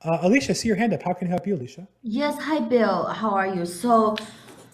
Alicia, I see your hand up. How can I help you, Alicia? Yes, hi Bill. How are you? So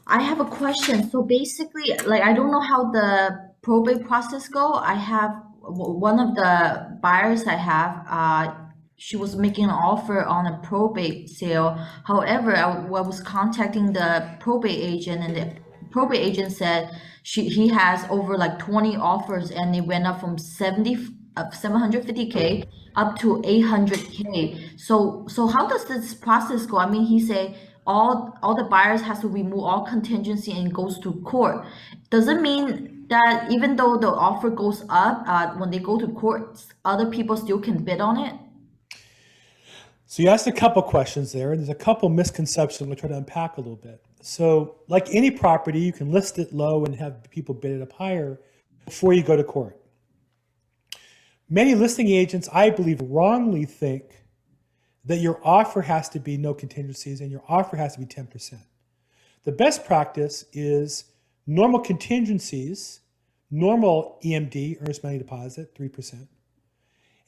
I have a question. So basically, like I don't know how the probate process go. I have one of the buyers I have, she was making an offer on a probate sale. However, I was contacting the probate agent, and the probate agent said he has over like 20 offers, and it went up from 750K up to 800K. So how does this process go? I mean, he say all the buyers has to remove all contingency and goes to court. Does it mean that even though the offer goes up, when they go to court, other people still can bid on it? So you asked a couple questions there, and there's a couple misconceptions I'm going to try to unpack a little bit. So, like any property, you can list it low and have people bid it up higher before you go to court. Many listing agents, I believe, wrongly think that your offer has to be no contingencies and your offer has to be 10%. The best practice is normal contingencies, normal EMD, earnest money deposit, 3%.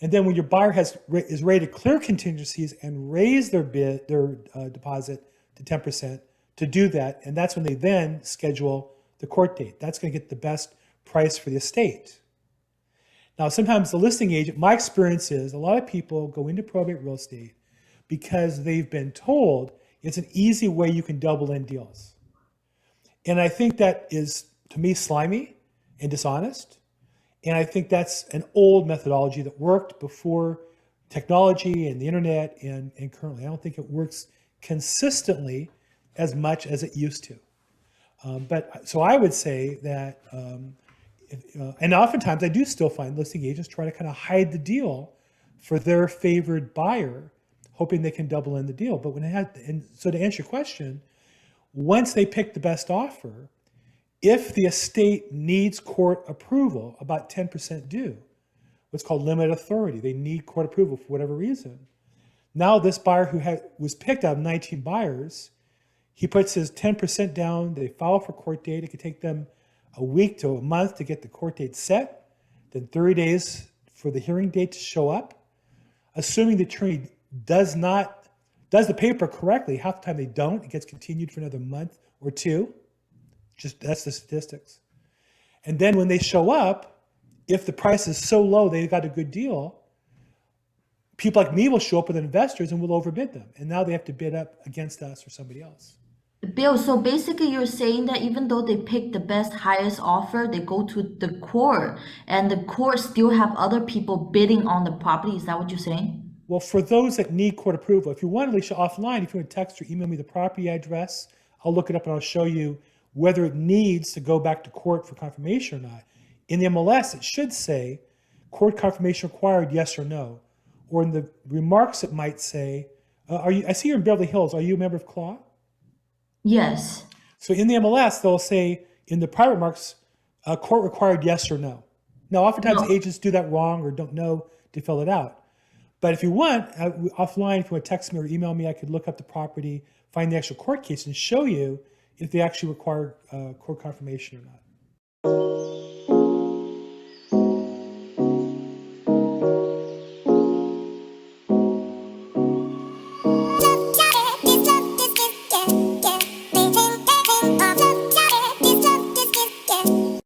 And then when your buyer is ready to clear contingencies and raise their deposit to 10% to do that, and that's when they then schedule the court date. That's going to get the best price for the estate. Now, sometimes the listing agent, my experience is a lot of people go into probate real estate because they've been told it's an easy way you can double in deals. And I think that is, to me, slimy and dishonest. And I think that's an old methodology that worked before technology and the internet and currently. I don't think it works consistently as much as it used to. So I would say that, and oftentimes I do still find listing agents try to kind of hide the deal for their favored buyer, hoping they can double in the deal. But so to answer your question, once they pick the best offer, if the estate needs court approval, about 10% do, what's called limited authority. They need court approval for whatever reason. Now this buyer who was picked out of 19 buyers, he puts his 10% down, they file for court date. It could take them a week to a month to get the court date set, then 30 days for the hearing date to show up. Assuming the attorney does the paper correctly, half the time they don't, it gets continued for another month or two. Just that's the statistics. And then when they show up, if the price is so low they got a good deal, people like me will show up with investors and we'll overbid them. And now they have to bid up against us or somebody else. Bill, so basically you're saying that even though they pick the best, highest offer, they go to the court and the court still have other people bidding on the property. Is that what you're saying? Well, for those that need court approval, if you want, Alicia, offline, if you want to text or email me the property address, I'll look it up and I'll show you whether it needs to go back to court for confirmation or not. In the MLS, it should say court confirmation required, yes or no. Or in the remarks, it might say, I see you're in Beverly Hills. Are you a member of CLAW? Yes. So in the MLS, they'll say in the private remarks, court required, yes or no. Now, oftentimes No. agents do that wrong or don't know to fill it out. But if you want, offline, if you want to text me or email me, I could look up the property, find the actual court case and show you if they actually require court confirmation or not.